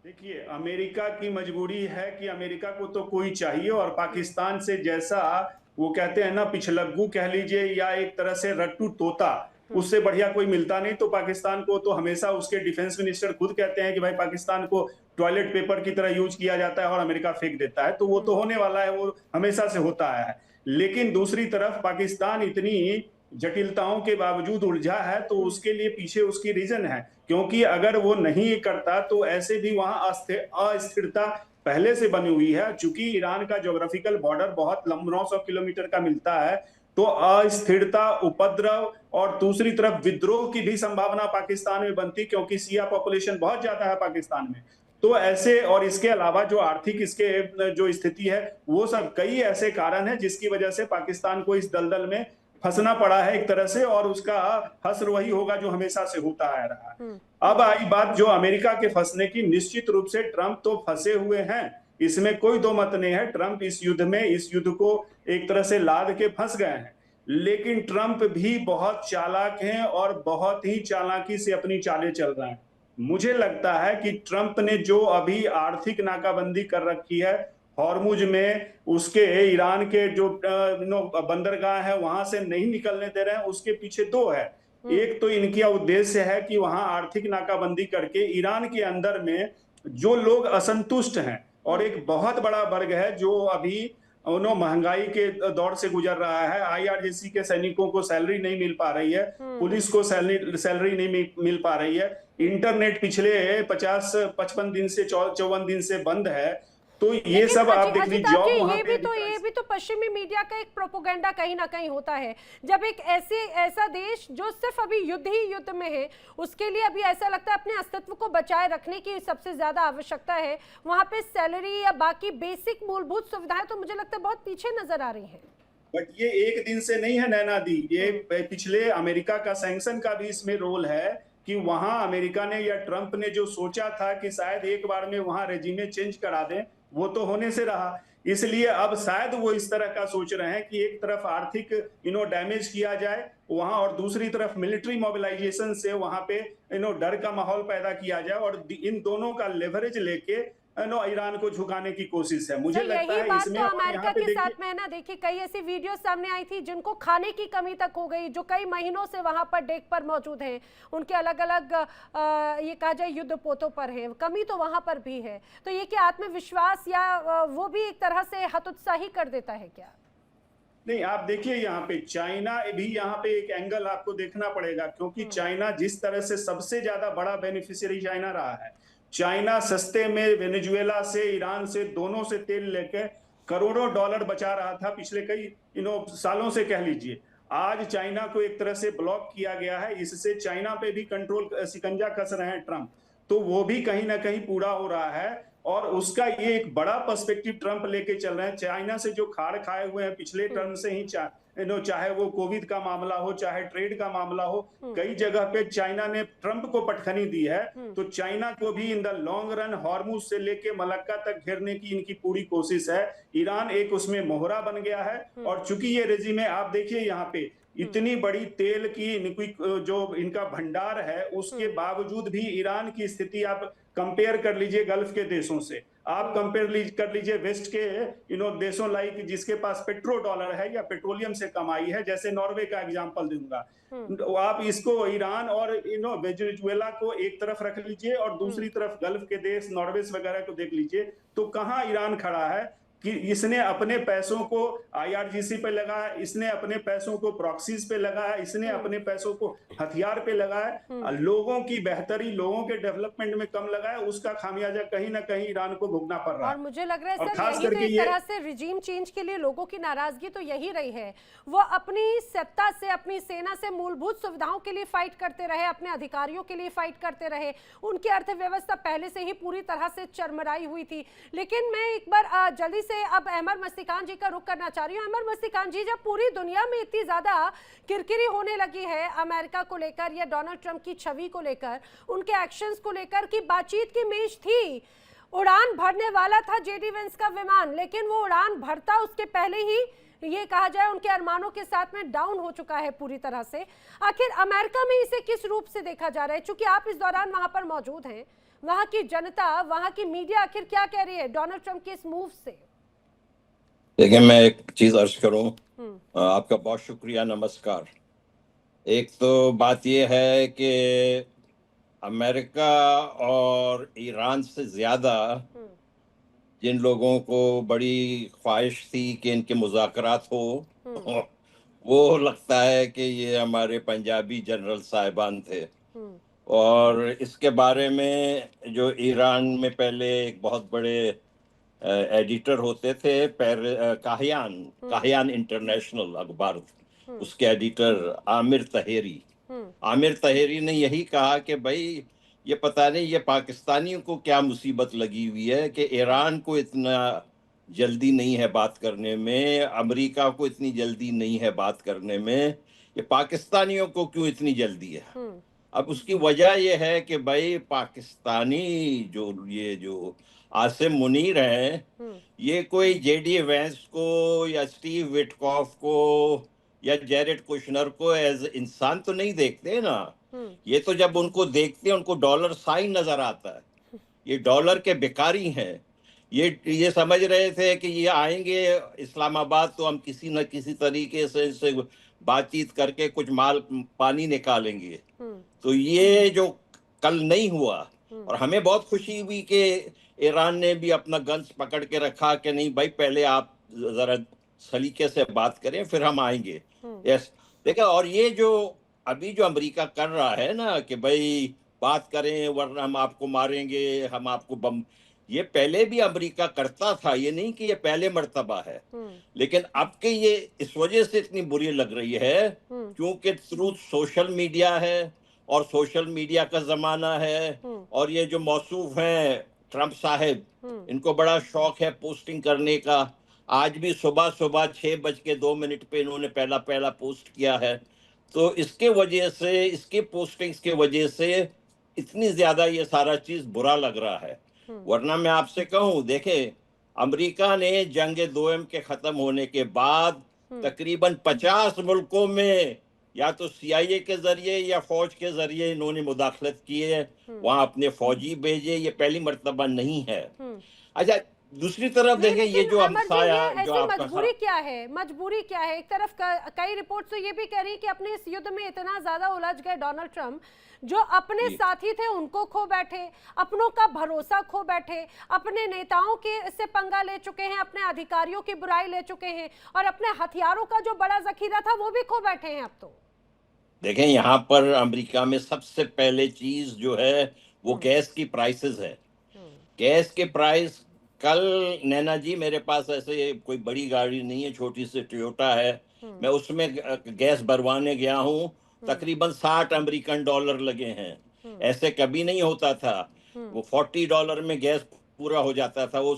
देखिए, अमेरिका की मजबूरी है कि अमेरिका को तो कोई चाहिए, और पाकिस्तान से जैसा वो कहते हैं ना, पिछलग्गू कह लीजिए या एक तरह से रट्टू तोता, हम्म। उससे बढ़िया कोई मिलता नहीं। तो पाकिस्तान को तो हमेशा उसके डिफेंस मिनिस्टर खुद कहते हैं कि भाई पाकिस्तान को टॉयलेट पेपर की तरह यूज किया जाता है और अमेरिका फेंक देता है। तो वो तो हम्म। होने वाला है, वो हमेशा से होता आया है। लेकिन दूसरी तरफ पाकिस्तान इतनी जटिलताओं के बावजूद उलझा है, तो हम्म। उसके लिए पीछे उसकी रीजन है। क्योंकि अगर वो नहीं करता तो ऐसे भी वहां अस्थिरता पहले से बनी हुई है। चूंकि ईरान का ज्योग्राफिकल बॉर्डर बहुत लंबा 900 किलोमीटर का मिलता है, तो अस्थिरता, उपद्रव और दूसरी तरफ विद्रोह की भी संभावना पाकिस्तान में बनती, क्योंकि सिया पॉपुलेशन बहुत ज्यादा है पाकिस्तान में। तो ऐसे, और इसके अलावा जो आर्थिक इसके जो स्थिति है, वो सब कई ऐसे कारण हैं जिसकी वजह से पाकिस्तान को इस दलदल में फंसना पड़ा है एक तरह से, और उसका हश्र वही होगा जो हमेशा से होता आ रहा है। हम्म। अब आई बात जो अमेरिका के फंसने की। निश्चित रूप से ट्रंप तो फंसे हुए हैं, इसमें कोई दो मत नहीं है। ट्रंप इस युद्ध को एक तरह से लाद के फंस गए हैं। लेकिन ट्रंप भी बहुत चालाक हैं और बहुत ही चालाकी से अपनी चालें चल रहे हैं। मुझे लगता है कि ट्रंप ने जो अभी आर्थिक नाकाबंदी कर रखी है हॉर्मुज में, उसके ईरान के जो बंदरगाह है वहां से नहीं निकलने दे रहे हैं, उसके पीछे दो है। हम्म। एक तो इनकी उद्देश्य है कि वहां आर्थिक नाकाबंदी करके ईरान के अंदर में जो लोग असंतुष्ट हैं, और हम्म। एक बहुत बड़ा वर्ग है जो अभी महंगाई के दौर से गुजर रहा है। आईआरजीसी के सैनिकों को सैलरी नहीं मिल पा रही है, हम्म। पुलिस को सैलरी सैलरी नहीं मिल पा रही है, हम्म। इंटरनेट पिछले 50-55 दिन से 54 दिन से बंद है। तो ये लेकिन सब आप देख लीजिए, अजिताभ जी, जॉब वहां पे अभी ये भी तो पश्चिमी मीडिया का एक प्रोपोगंडा कहीं ना कहीं होता है। जब एक ऐसा देश जो सिर्फ अभी युद्ध ही युद्ध में है, उसके लिए अभी ऐसा लगता है अपने अस्तित्व को बचाए रखने की सबसे ज्यादा आवश्यकता है, वहां पे सैलरी या बाकी बेसिक मूलभूत सुविधाएं तो मुझे लगता है बहुत पीछे नजर आ रही हैं। बट ये एक दिन से नहीं है नैना दी, ये हम्म। पिछले अमेरिका का सैंक्शन का भी इसमें रोल है। कि वहां अमेरिका ने या ट्रंप ने जो सोचा था कि शायद एक बार में वहां रेजिमे चेंज करा दें, वो तो होने से रहा। इसलिए अब शायद वो इस तरह का सोच रहे हैं कि एक तरफ आर्थिक डैमेज किया जाए वहां, और दूसरी तरफ मिलिट्री मोबिलाइजेशन से वहां पे डर का माहौल पैदा किया जाए, और इन दोनों का लेवरेज लेके ईरान को झुकाने की कोशिश है, मुझे सर, लगता यही है बात तो इसमें। और यहाँ अमेरिका पे के देखिए, साथ में है ना। देखिए, कई ऐसी वीडियो सामने आई थी जिनको खाने की कमी तक हो गई, जो कई महीनों से वहां पर डेक पर मौजूद हैं, उनके अलग अलग ये कहा जाए युद्ध पोतों पर है, कमी तो वहां पर भी है। तो ये कि आत्मविश्वास या वो भी एक तरह से हतोत्साही कर देता है क्या? नहीं, आप देखिए यहाँ पे चाइना भी, यहाँ पे एक एंगल आपको देखना पड़ेगा, क्योंकि हम्म। चाइना जिस तरह से सबसे ज्यादा बड़ा बेनिफिशियरी चाइना रहा है। चाइना सस्ते में वेनेजुएला से, ईरान से, दोनों से तेल लेके करोड़ों डॉलर बचा रहा था पिछले कई सालों से कह लीजिए। आज चाइना को एक तरह से ब्लॉक किया गया है, इससे चाइना पे भी कंट्रोल, शिकंजा कस रहे हैं ट्रंप। तो वो भी कहीं ना कहीं पूरा हो रहा है, और उसका ये एक बड़ा पर्सपेक्टिव ट्रंप लेके चल रहे हैं। चाइना से जो खाड़ खाए हुए हैं पिछले हम्म। टर्म से ही, चाहे वो कोविड का मामला हो, चाहे ट्रेड का मामला हो, हम्म। कई जगह पे चाइना ने ट्रंप को पटखनी दी है। हम्म। तो चाइना को भी in the long run Hormuz से लेके मलक्का तक घेरने की इनकी पूरी कोशिश है। ईरान एक उसमें मोहरा बन गया है। हम्म। और चूंकि ये रेजिम है, आप देखिए यहाँ पे हम्म। इतनी बड़ी तेल की इनकी जो इनका भंडार है, उसके हम्म। बावजूद भी ईरान की स्थिति आप कंपेयर कर लीजिए गल्फ के देशों से। आप हम्म। कंपेयर कर लीजिए वेस्ट के देशों लाइक जिसके पास पेट्रो डॉलर है या पेट्रोलियम से कमाई है, जैसे नॉर्वे का एग्जांपल दूंगा। हम्म। तो आप इसको ईरान और वेनेजुएला को एक तरफ रख लीजिए, और हम्म। दूसरी तरफ गल्फ के देश नॉर्वे वगैरह को देख लीजिए, तो कहां ईरान खड़ा है कि इसने अपने पैसों को आईआरजीसी पे लगाया, इसने अपने पैसों को प्रॉक्सीज पे लगाया, इसने हम्म। अपने पैसों को हथियार पे लगाया, हम्म। लोगों की बेहतरी, लोगों के डेवलपमेंट में कम लगाया। उसका खामियाजा कहीं ना कहीं ईरान को भुगतना पड़ रहा और है। मुझे लग रहा है और सर, खास यही तो करके एक ये, तरह से रिजीम चेंज के लिए लोगों की नाराजगी तो यही रही है। वो अपनी सत्ता से, अपनी सेना से मूलभूत सुविधाओं के लिए फाइट करते रहे, अपने अधिकारियों के लिए फाइट करते रहे। उनकी अर्थव्यवस्था पहले से ही पूरी तरह से चरमराई हुई थी। लेकिन मैं एक बार जल्दी से अब अहमद मस्तिकान जी का रुख करना चाह रही हूँ। अहमद मस्तिकान जी, जब पूरी दुनिया में इतनी ज्यादा किरकिरी होने लगी है अमेरिका को लेकर या डोनाल्ड ट्रंप की छवि को लेकर, उनके एक्शंस को लेकर, की बातचीत की मेज थी, उड़ान भरने वाला था जेडी वेंस का विमान, लेकिन वो उड़ान भरता उसके पहले ही ये कहा जाए उनके अरमानों के साथ में डाउन हो चुका है पूरी तरह से। आखिर अमेरिका में इसे किस रूप से देखा जा रहा है? चूंकि आप इस दौरान वहां पर मौजूद हैं, वहां की जनता, वहां की मीडिया आखिर क्या कह रही है डोनाल्ड ट्रंप के इस मूव से? देखिए, मैं एक चीज अर्ज करूं। हम्म। आपका बहुत शुक्रिया, नमस्कार। एक तो बात यह है कि अमेरिका और ईरान से ज्यादा हम्म। जिन लोगों को बड़ी ख्वाहिश थी कि इनके मुज़ाकरात हो, हम्म। वो लगता है कि ये हमारे पंजाबी जनरल साहिबान थे। हम्म। और इसके बारे में जो ईरान में पहले एक बहुत बड़े एडिटर होते थे, काहियान काहियान इंटरनेशनल अखबार, उसके एडिटर आमिर तहेरी। हम्म। आमिर तहेरी ने यही कहा कि भाई, ये पता नहीं ये पाकिस्तानियों को क्या मुसीबत लगी हुई है कि ईरान को इतना जल्दी नहीं है बात करने में, अमेरिका को इतनी जल्दी नहीं है बात करने में, ये पाकिस्तानियों को क्यों इतनी जल्दी है। हम्म। अब उसकी वजह यह है कि भाई पाकिस्तानी जो आसिम मुनीर हैं, हम्म। ये कोई जेडी वेंस को या स्टीव विटकॉफ को या जेरेड कुशनर को एज इंसान तो नहीं देखते ना। हम्म। ये तो जब उनको देखते हैं उनको डॉलर साइन नजर आता है। ये डॉलर के भिखारी हैं। ये समझ रहे थे कि ये आएंगे इस्लामाबाद तो हम किसी न किसी तरीके से इससे बातचीत करके कुछ माल पानी निकालेंगे। हम्म। तो ये जो कल नहीं हुआ, हम्म। और हमें बहुत खुशी हुई कि ईरान ने भी अपना गन्स पकड़ के रखा कि नहीं भाई, पहले आप जरा सलीके से बात करें फिर हम आएंगे। यस, देखा। और ये जो अभी जो अमेरिका कर रहा है ना कि भाई बात करें वरना हम आपको मारेंगे, हम आपको बम, ये पहले भी अमेरिका करता था, ये नहीं कि ये पहले मर्तबा है। लेकिन अब के ये इस वजह से इतनी बुरी लग रही है क्योंकि थ्रू सोशल मीडिया है, और सोशल मीडिया का जमाना है, और ये जो मौसूफ हैं ट्रंप साहब, इनको बड़ा शौक है पोस्टिंग करने का। आज भी सुबह सुबह 6:02 पे इन्होंने पहला पहला पोस्ट किया है। तो इसके वजह से, इसके पोस्टिंग्स के वजह से इतनी ज्यादा ये सारा चीज बुरा लग रहा है। वरना मैं आपसे कहूं, देखे, अमेरिका ने जंग दोयम के खत्म होने के बाद तकरीबन 50 मुल्कों में या तो सीआईए के जरिए या फौज के जरिए इन्होंने मुदाखलत की है, वहां अपने फौजी भेजे। ये पहली मर्तबा नहीं है। अच्छा, दूसरी तरफ नहीं, देखें, ये लेकिन जो अमर जी, ये हमसाया जो ऐसी आपका मजबूरी क्या है? मजबूरी क्या है? एक तरफ कई रिपोर्ट्स तो ये भी कह रही है कि अपने इस युद्ध में इतना ज्यादा उलझ गए डोनाल्ड ट्रंप, जो अपने साथी थे उनको खो बैठे, अपनों का भरोसा खो बैठे, अपने नेताओं के से पंगा ले चुके हैं, अपने अधिकारियों की बुराई ले चुके हैं, और अपने हथियारों का जो बड़ा जखीरा था वो भी खो बैठे हैं अब तो। देखें, यहाँ पर अमेरिका में सबसे पहले चीज जो है वो गैस की प्राइसेस है। गैस के प्राइस, कल नैना जी मेरे पास ऐसे कोई बड़ी गाड़ी नहीं है, छोटी सी टोयोटा है, मैं उसमें गैस भरवाने गया हूँ, तकरीबन $60 लगे हैं। ऐसे कभी नहीं होता था। वो $40 में गैस पूरा हो जाता था। वो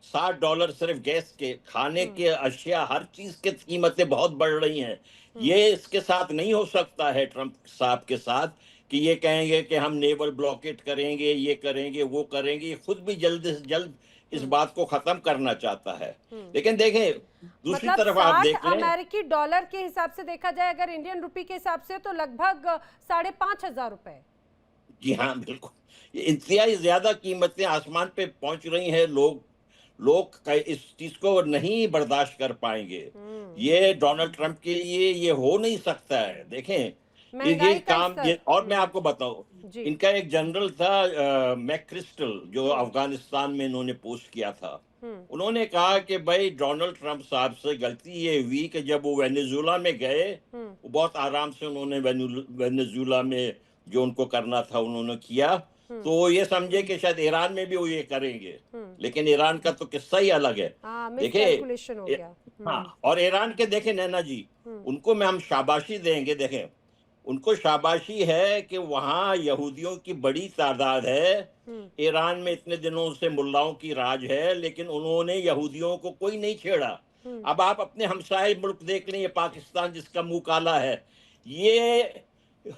$60 सिर्फ गैस के, खाने के अशिया, हर चीज की कीमतें बहुत बढ़ रही हैं। ये इसके साथ नहीं हो सकता है ट्रंप साहब के साथ कि ये कहेंगे कि हम नेवल ब्लॉकेट करेंगे, ये करेंगे, वो करेंगे। ये खुद भी जल्द से जल्द इस बात को खत्म करना चाहता है। लेकिन देखें, दूसरी मतलब तरफ आप 60 देख लें, अमेरिकी डॉलर के हिसाब से देखा जाए, अगर इंडियन रुपी के हिसाब से, तो लगभग 5,500 रुपए। जी हाँ, बिल्कुल, ये इंतहाई ज्यादा कीमतें आसमान पे पहुंच रही हैं। लोग इस चीज को नहीं बर्दाश्त कर पाएंगे। ये डोनाल्ड ट्रंप के लिए ये हो नहीं सकता है। देखें, ये महंगाई का काम, स्तर। ये, और मैं आपको बताऊं, जी। इनका एक जनरल था मैक्रिस्टल, जो अफगानिस्तान में इन्होंने पोस्ट किया था। उन्होंने कहा कि भाई डोनाल्ड ट्रंप साहब से गलती ये हुई कि जब वो वेनेजुएला में गए, वो बहुत आराम से उन्होंने वेनेजुएला में जो उनको करना था उन्होंने किया, तो ये समझे कि शायद ईरान में भी वो ये करेंगे। लेकिन ईरान का तो किस्सा ही अलग है। मिसकैलकुलेशन हो गया। हाँ, और ईरान के देखें नैना जी, उनको मैं हम शाबाशी देंगे। देखें, उनको शाबाशी है कि वहां यहूदियों की बड़ी तादाद है। ईरान में इतने दिनों से मुल्लाओं की राज है, लेकिन उन्होंने यहूदियों को कोई नहीं छेड़ा। अब आप अपने हमसाए मुल्क देख लें, ये पाकिस्तान जिसका मुंह काला है, ये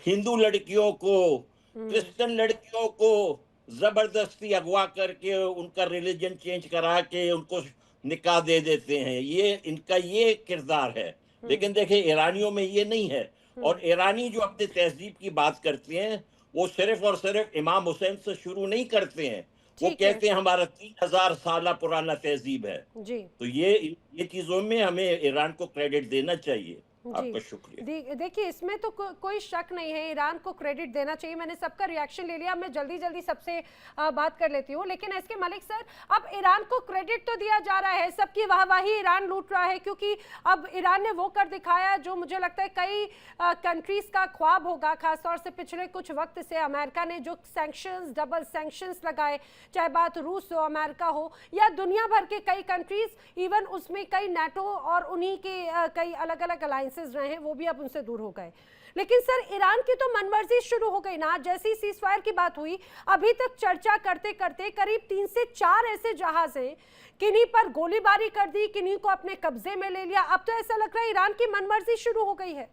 हिंदू लड़कियों को, क्रिश्चियन लड़कियों को जबरदस्ती अगवा करके उनका रिलीजन चेंज करा के उनको निकाह दे देते हैं। ये इनका ये किरदार है। लेकिन देखिए, ईरानियों में ये नहीं है। और ईरानी जो अपनी तहजीब की बात करते हैं, वो सिर्फ और सिर्फ इमाम हुसैन से शुरू नहीं करते हैं, वो ठीक है कहते हैं हमारा 3000 साल पुराना तहजीब है। जी तो ये चीजों में हमें ईरान को क्रेडिट देना चाहिए। जी आपका शुक्रिया। देखिए इसमें तो कोई शक नहीं है, ईरान को क्रेडिट देना चाहिए। मैंने सबका रिएक्शन ले लिया, मैं जल्दी जल्दी सबसे बात कर लेती हूँ। लेकिन एसके मलिक सर, अब ईरान को क्रेडिट तो दिया जा रहा है, सबकी वाहवाही ईरान लूट रहा है, क्योंकि अब ईरान ने वो कर दिखाया जो मुझे लगता है कई कंट्रीज का ख्वाब होगा। खासतौर से पिछले कुछ वक्त से अमेरिका ने जो सैंक्शंस, डबल सैंक्शंस लगाए, चाहे बात रूस हो, अमेरिका हो, या दुनिया भर के कई कंट्रीज, इवन उसमें कई नाटो और उन्हीं के कई अलग अलग अलायंसेस रहे हैं, वो भी अब उनसे दूर हो गए। लेकिन सर ईरान की तो मनमर्जी शुरू हो गई ना। जैसे ही सीज फायर की बात हुई, अभी तक चर्चा करते करते करीब 3 से 4 ऐसे जहाज हैं, किन्हीं पर गोलीबारी कर दी, किन्हीं को अपने कब्जे में ले लिया। अब तो ऐसा लग रहा है ईरान की मनमर्जी शुरू हो गई है,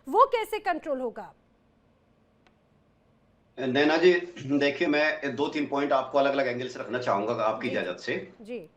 वो कैसे कंट्रोल होगा? नैना जी, देखिए मैं 2-3 पॉइंट आपको अलग अलग एंगल से रखना चाहूंगा आपकी जी इजाजत से। जी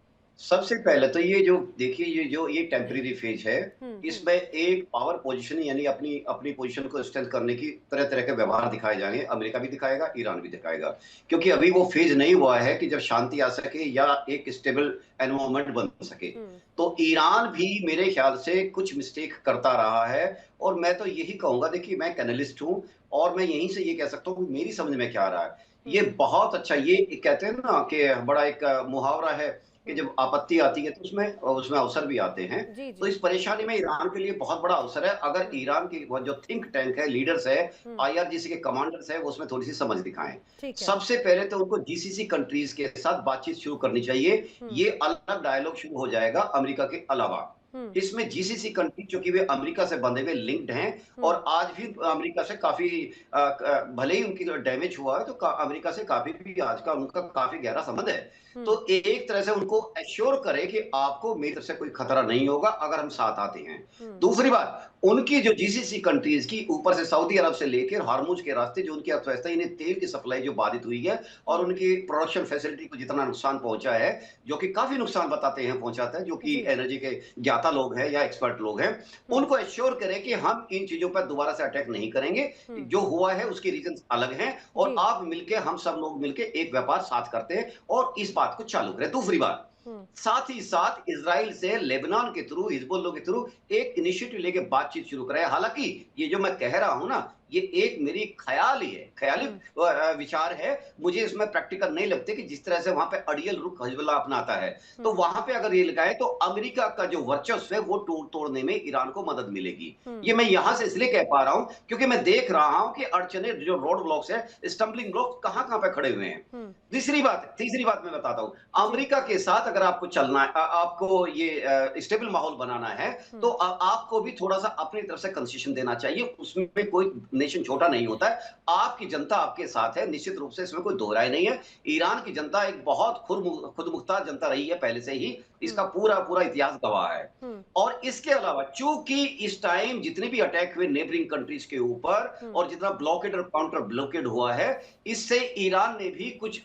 सबसे पहले तो ये जो देखिए, ये टेम्परेरी फेज है, इसमें एक पावर पोजीशन यानी अपनी अपनी पोजीशन को स्ट्रेंथ करने की तरह तरह के व्यवहार दिखाए जाएंगे। अमेरिका भी दिखाएगा, ईरान भी दिखाएगा, क्योंकि अभी वो फेज नहीं हुआ है कि जब शांति आ सके या एक स्टेबल एनवायरनमेंट बन सके। तो ईरान भी मेरे ख्याल से कुछ मिस्टेक करता रहा है, और मैं तो यही कहूंगा, देखिए मैं एक एनालिस्ट हूं और मैं यहीं से ये कह सकता हूँ मेरी समझ में क्या आ रहा है। ये बहुत अच्छा, ये कहते हैं ना कि बड़ा एक मुहावरा है कि जब आपत्ति आती है तो उसमें उसमें अवसर भी आते हैं। जी तो जी इस परेशानी में ईरान के लिए बहुत बड़ा अवसर है, अगर ईरान की वो जो थिंक टैंक है, लीडर्स है, आईआरजीसी के कमांडर्स है, वो उसमें थोड़ी सी समझ दिखाएं। ठीक है। सबसे पहले तो उनको जीसीसी कंट्रीज के साथ बातचीत शुरू करनी चाहिए। ये अलग डायलॉग शुरू हो जाएगा अमेरिका के अलावा। इसमें जीसीसी कंट्री, चूंकि वे अमेरिका से बंधे हुए लिंक्ड हैं, और आज भी अमेरिका से काफी भले ही उनकी डैमेज हुआ है, तो अमेरिका से काफी भी आज का उनका काफी गहरा संबंध है। तो एक तरह से उनको एश्योर करे कि आपको मेरी तरफ से कोई खतरा नहीं होगा अगर हम साथ आते हैं। दूसरी बात, उनकी जो जीसीसी कंट्रीज की ऊपर से सऊदी अरब से लेकर हार्मुज के रास्ते जो उनकी अर्थव्यवस्था, इन्हें तेल की सप्लाई जो बाधित हुई है और उनकी प्रोडक्शन फैसिलिटी को जितना नुकसान पहुंचा है, जो कि काफी नुकसान बताते हैं पहुंचाता है, जो कि एनर्जी के ज्ञाता लोग हैं या एक्सपर्ट लोग हैं, उनको एश्योर करें कि हम इन चीजों पर दोबारा से अटैक नहीं करेंगे। जो हुआ है उसके रीजन अलग हैं, और आप मिलके, हम सब लोग मिलके एक व्यापार साथ करते हैं और इस बात को चालू करें। दूसरी बात, साथ ही साथ इजराइल से लेबनान के थ्रू, हिजबुल्लाह के थ्रू एक इनिशिएटिव लेके बातचीत शुरू कराए। हालांकि ये जो मैं कह रहा हूं ना, ये एक मेरी ख्याल ही है, ख्याली विचार है, मुझे इसमें प्रैक्टिकल नहीं लगते कि जिस तरह से वहां पे अड़ियल रुख हिजबुल्लाह अपनाता है, तो वहां पे अगर ये लगाए तो अमेरिका का जो वर्चस्व है वो तोड़ने में ईरान को मदद मिलेगी। ये मैं यहां से इसलिए कह पा रहा हूं क्योंकि मैं देख रहा हूं कि अड़चने, जो रोड ब्लॉक्स है, स्टम्बलिंग ब्लॉक कहां कहां पे खड़े हुए हैं। तीसरी बात मैं बताता हूं, अमेरिका के साथ अगर आपको चलना है, आपको ये स्टेबल माहौल बनाना है, तो आपको भी थोड़ा सा अपनी तरफ से कंसेशन देना चाहिए। उसमें कोई नेशन छोटा नहीं होता है, आपकी जनता आपके साथ है, निश्चित रूप से इसमें कोई दो राय नहीं है। ईरान की जनता एक बहुत खुदमुख्तार जनता रही है पहले से ही, इसका पूरा पूरा इतिहास गवाह है। और इसके अलावा चूंकि इस टाइम जितने भी अटैक हुए नेबरिंग कंट्रीज के ऊपर और जितना ब्लॉकेड और काउंटर ब्लॉकेड हुआ है, इससे ईरान ने भी कुछ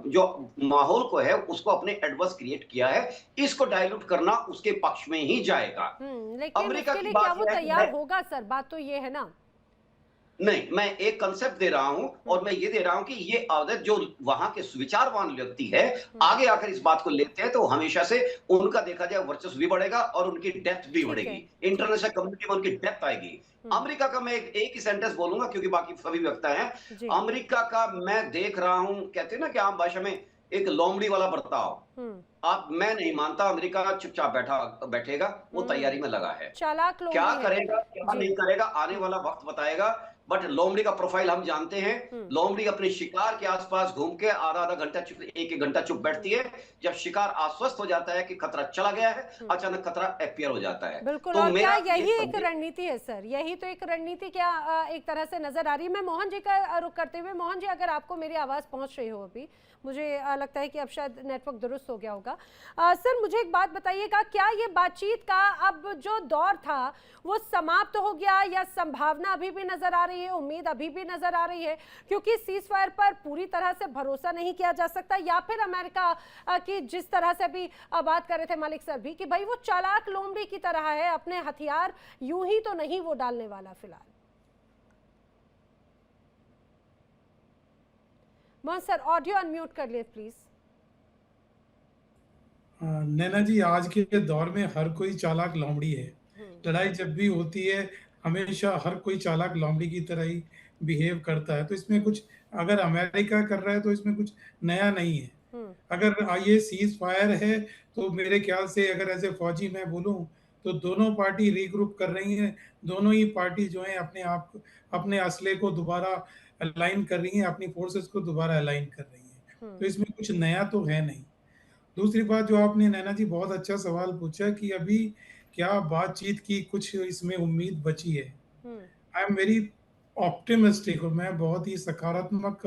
जो माहौल को है उसको अपने एडवर्स क्रिएट किया है। इसको डाइल्यूट करना उसके पक्ष में ही जाएगा। लेकिन अमेरिका उसके की लिए क्या बात वो है, तैयार होगा सर? बात तो ये है ना। नहीं, मैं एक कंसेप्ट दे रहा हूं, और मैं ये दे रहा हूं कि ये आदत जो वहां के विचारवान व्यक्ति है, आगे आकर इस बात को लेते हैं, तो हमेशा से उनका देखा जाए वर्चस्व भी बढ़ेगा और उनकी डेप्थ भी बढ़ेगी, इंटरनेशनल कम्युनिटी में उनकी डेप्थ आएगी। अमेरिका का मैं एक ही सेंटेंस बोलूंगा क्योंकि बाकी सभी वक्ता हैं। अमेरिका का मैं देख रहा हूं, कहते हैं ना कि आम भाषा में, एक लोमड़ी वाला बर्ताव। आप, मैं नहीं मानता अमेरिका चुपचाप बैठेगा, वो तैयारी में लगा है। चालाक लोग क्या करेगा क्या नहीं करेगा आने वाला वक्त बताएगा, बट लोमड़ी का प्रोफाइल हम जानते हैं। लोमड़ी अपने शिकार के आसपास घूम के आधा घंटा चुप, एक घंटा चुप बैठती है। जब शिकार आश्वस्त हो जाता है कि खतरा चला गया है, अचानक खतरा अपीयर हो जाता है। बिल्कुल। तो और क्या यही एक रणनीति है सर? यही तो एक रणनीति क्या एक तरह से नजर आ रही है। मैं मोहन जी का रुख करते हुए, मोहन जी अगर आपको मेरी आवाज पहुंच रही हो, अभी मुझे लगता है कि अब शायद नेटवर्क दुरुस्त हो गया होगा। सर मुझे एक बात बताइएगा, क्या ये बातचीत का अब जो दौर था वो समाप्त हो गया, या संभावना अभी भी नजर आ रही है, उम्मीद अभी भी नजर आ रही है? क्योंकि सीज फायर पर पूरी तरह से भरोसा नहीं किया जा सकता, या फिर अमेरिका की जिस तरह से भी बात कर रहे थे मलिक सर भी, कि भाई वो चालाक लोमड़ी की तरह है, अपने हथियार यूं ही तो नहीं वो डालने वाला फिलहाल। मोहन सर ऑडियो अनम्यूट कर लिए प्लीज। नैना जी, आज के दौर में हर कोई चालाक लोमड़ी है। लड़ाई जब भी होती है हमेशा हर कोई चालाक लोमड़ी की तरह ही बिहेव करता है। तो इसमें कुछ, अगर अमेरिका कर रहा है तो इसमें कुछ नया नहीं है। अगर ये सीज फायर है तो मेरे ख्याल से, अगर ऐसे फौजी मैं बोलूं, तो दोनों पार्टी रीग्रुप कर रही हैं। दोनों ही पार्टी जो है अपने असले को दोबारा अलाइन कर रही हैं, अपनी फोर्सेस को दोबारा अलाइन कर रही हैं। तो इसमें कुछ नया तो है नहीं। दूसरी बात जो आपने नैना जी बहुत अच्छा सवाल पूछा कि अभी क्या बातचीत की कुछ इसमें उम्मीद बची है। आई एम वेरी ऑप्टिमिस्टिक, और मैं बहुत ही सकारात्मक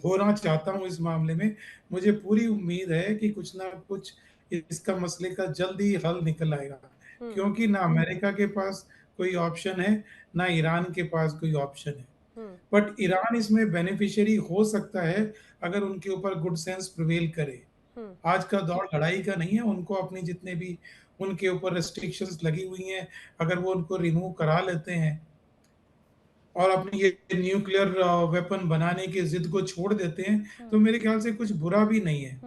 होना चाहता हूँ इस मामले में। मुझे पूरी उम्मीद है कि कुछ ना कुछ इसका मसले का जल्दी हल निकल आएगा, क्योंकि ना अमेरिका के पास कोई ऑप्शन है, ना ईरान के पास कोई ऑप्शन है। बट ईरान इसमें बेनिफिशियरी हो सकता है अगर उनके ऊपर गुड सेंस प्रिवेल करे। आज का दौर लड़ाई का नहीं है। उनको अपनी जितने भी उनके ऊपर रेस्ट्रिक्शंस लगी हुई हैं, अगर वो उनको रिमूव करा लेते हैं और अपनी ये न्यूक्लियर वेपन बनाने की जिद को छोड़ देते हैं, तो मेरे ख्याल से कुछ बुरा भी नहीं है।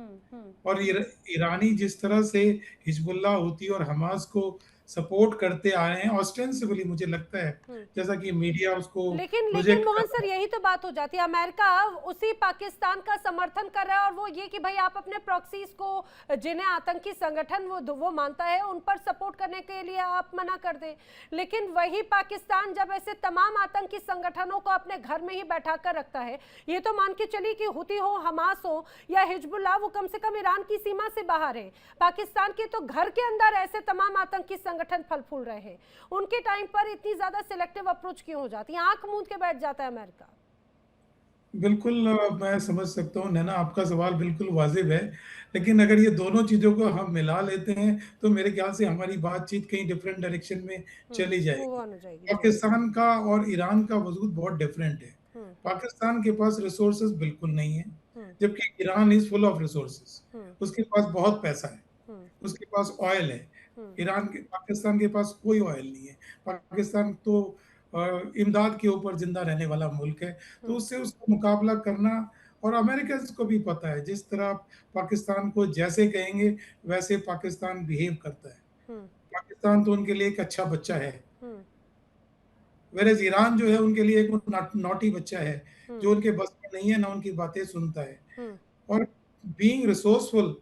और ईरानी जिस तरह से हिजबुल्लाह, हुती और हमास को सपोर्ट करते आ रहे हैं ऑस्टेंसिबली, मुझे लगता है जैसा कि मीडिया उसको लेकिन प्रोजेक्ट मोहन सर यही तो बात हो जाती है, अमेरिका उसी पाकिस्तान का समर्थन कर रहा है और वो ये कि भाई आप अपने प्रॉक्सीज को, जिन्हें आतंकी संगठन वो मानता है, उन पर सपोर्ट करने के लिए आप मना कर दें। लेकिन वही पाकिस्तान जब ऐसे तमाम आतंकी संगठनों को अपने घर में ही बैठा कर रखता है, ये तो मान के चलिए कि हुती हो, हमास हो या हिजबुल्लाह, वो कम से कम ईरान की सीमा से बाहर है। पाकिस्तान के तो घर के अंदर ऐसे तमाम आतंकी संगठन फल फूल रहे हैं। उनके टाइम पर इतनी ज्यादा सिलेक्टिव अप्रोच क्यों हो जाती है? आंख मूंद के बैठ जाता है अमेरिका। बिल्कुल, मैं समझ सकता हूँ नैना, आपका सवाल बिल्कुल वाजिब है। लेकिन अगर ये दोनों चीजों को हम मिला लेते हैं तो मेरे ख्याल से हमारी बातचीत कहीं डिफरेंट डायरेक्शन में चली जाएगी। पाकिस्तान का और ईरान का वजूद बहुत डिफरेंट है। पाकिस्तान के पास रिसोर्सेज बिल्कुल नहीं है, जबकि Iran is full of resources. उसके पास बहुत पैसा है, उसके पास ऑयल है। पाकिस्तान के पास कोई ऑयल नहीं है। पाकिस्तान तो इमदाद के ऊपर जिंदा रहने वाला मुल्क है। तो उससे उसका मुकाबला करना, और अमेरिका को भी पता है जिस तरह पाकिस्तान को जैसे कहेंगे वैसे पाकिस्तान बिहेव करता है। पाकिस्तान तो उनके लिए एक अच्छा बच्चा है, वेरेज ईरान जो है उनके लिए एक नॉटी बच्चा है जो उनके बस में नहीं है, ना उनकी बातें सुनता है। और बीइंग रिसोर्सफुल,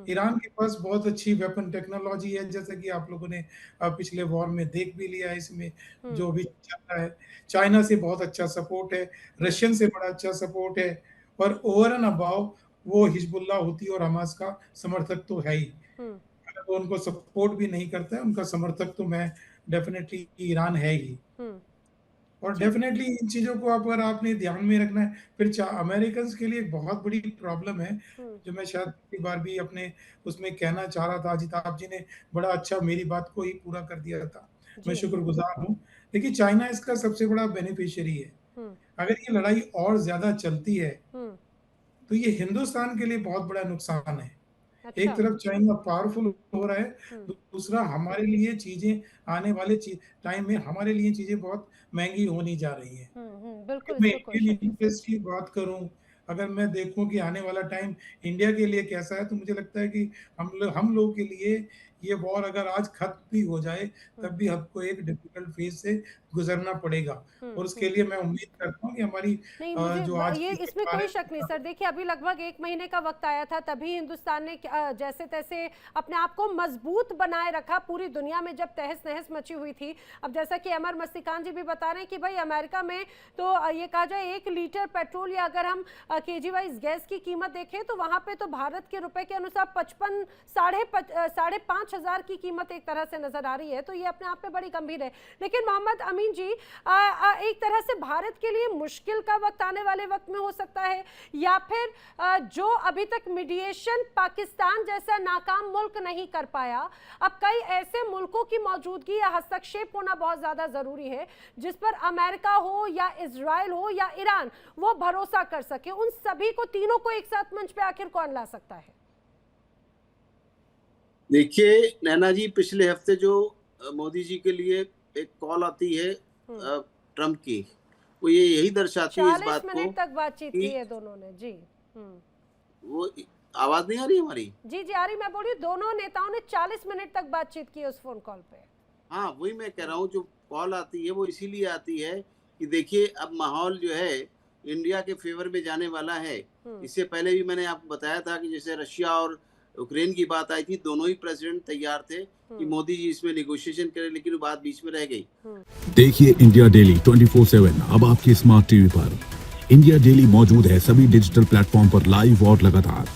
ईरान के पास बहुत अच्छी वेपन टेक्नोलॉजी है, जैसा कि आप लोगों ने पिछले वॉर में देख भी लिया है। इसमें जो भी चल रहा है, चाइना से बहुत अच्छा सपोर्ट है, रशियन से बड़ा अच्छा सपोर्ट है, और ओवर एंड अबाव वो हिजबुल्लाह, हुती और हमास का समर्थक तो है ही। अगर वो उनको सपोर्ट भी नहीं करता है, उनका समर्थक तो मैं डेफिनेटली ईरान है ही। और डेफिनेटली इन चीजों को अगर आपने ध्यान में रखना है। फिर अमेरिकन के लिए एक बहुत बड़ी प्रॉब्लम है, जो मैं शायद पिछली बार भी अपने उसमें कहना चाह रहा था। अजिताभ जी ने बड़ा अच्छा मेरी बात को ही पूरा कर दिया था, मैं शुक्रगुजार हूँ। देखिए, चाइना इसका सबसे बड़ा बेनिफिशियरी है। अगर ये लड़ाई और ज्यादा चलती है तो ये हिंदुस्तान के लिए बहुत बड़ा नुकसान है। अच्छा। एक तरफ चाइना पावरफुल हो रहा है, दूसरा हमारे लिए चीजें, आने वाले टाइम में हमारे लिए चीजें बहुत महंगी होनी जा रही है। बिल्कुल, मैं इंडियन इंटरेस्ट की बात करूं, अगर मैं देखूं कि आने वाला टाइम इंडिया के लिए कैसा है, तो मुझे लगता है कि हम लोग के लिए ये वॉर अगर आज खत्म भी हो जाए तब भी हमको एक डिफिकल्ट फेज से गुजरना पड़ेगा। और उसके लिए मैं उम्मीद करता हूँ कि हमारी जो आज ये इसमें कोई शक नहीं सर। देखिए, अभी लगभग 1 महीने का वक्त आया था, तभी हिंदुस्तान ने जैसे तैसे अपने आप को मजबूत बनाए रखा पूरी दुनिया में जब तहस नहस मची हुई थी। अब जैसा कि अमर मस्तिकान जी भी बता रहे हैं कि भाई अमेरिका में तो ये कहा जाए 1 लीटर पेट्रोल या अगर हम केजी वाइज गैस की कीमत देखें तो वहां पे तो भारत के रुपए के अनुसार 5,500 की कीमत एक तरह से नजर आ रही है। तो ये अपने आप में बड़ी गंभीर है। लेकिन मोहम्मद अमीन जी, एक तरह से भारत के लिए मुश्किल का वक्त आने वाले वक्त में हो सकता है, या फिर जो अभी तक मीडिएशन पाकिस्तान जैसा नाकाम मुल्क नहीं कर पाया, अब कई ऐसे मुल्कों की मौजूदगी या हस्तक्षेप होना बहुत ज्यादा जरूरी है जिस पर अमेरिका हो या इजराइल हो या ईरान वो भरोसा कर सके। उन सभी को, तीनों को एक साथ मंच पे आखिर कौन ला सकता है? देखिए नैना जी, पिछले हफ्ते जो मोदी जी के लिए एक कॉल आती है ट्रम्प की, वो ये यही दर्शाती है इस 40 बात मिनट को तक बातचीत कि- की है दोनों ने जी। वो आवाज नहीं आ रही हमारी? जी जी आ रही, मैं बोल रही हूँ दोनों नेताओं ने 40 मिनट तक बातचीत की है उस फोन कॉल पे। हाँ, वही मैं कह रहा हूँ, जो कॉल आती है वो इसीलिए आती है कि देखिए अब माहौल जो है इंडिया के फेवर में जाने वाला है। इससे पहले भी मैंने आपको बताया था कि जैसे रशिया और यूक्रेन की बात आई थी, दोनों ही प्रेसिडेंट तैयार थे कि मोदी जी इसमें नेगोशिएशन करें, लेकिन वो बात बीच में रह गई। देखिए इंडिया डेली 24/7 अब आपके स्मार्ट टीवी पर। इंडिया डेली मौजूद है सभी डिजिटल प्लेटफॉर्म पर लाइव और लगातार।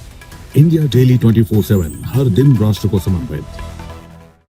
इंडिया डेली 24/7 हर दिन राष्ट्र को समर्पित।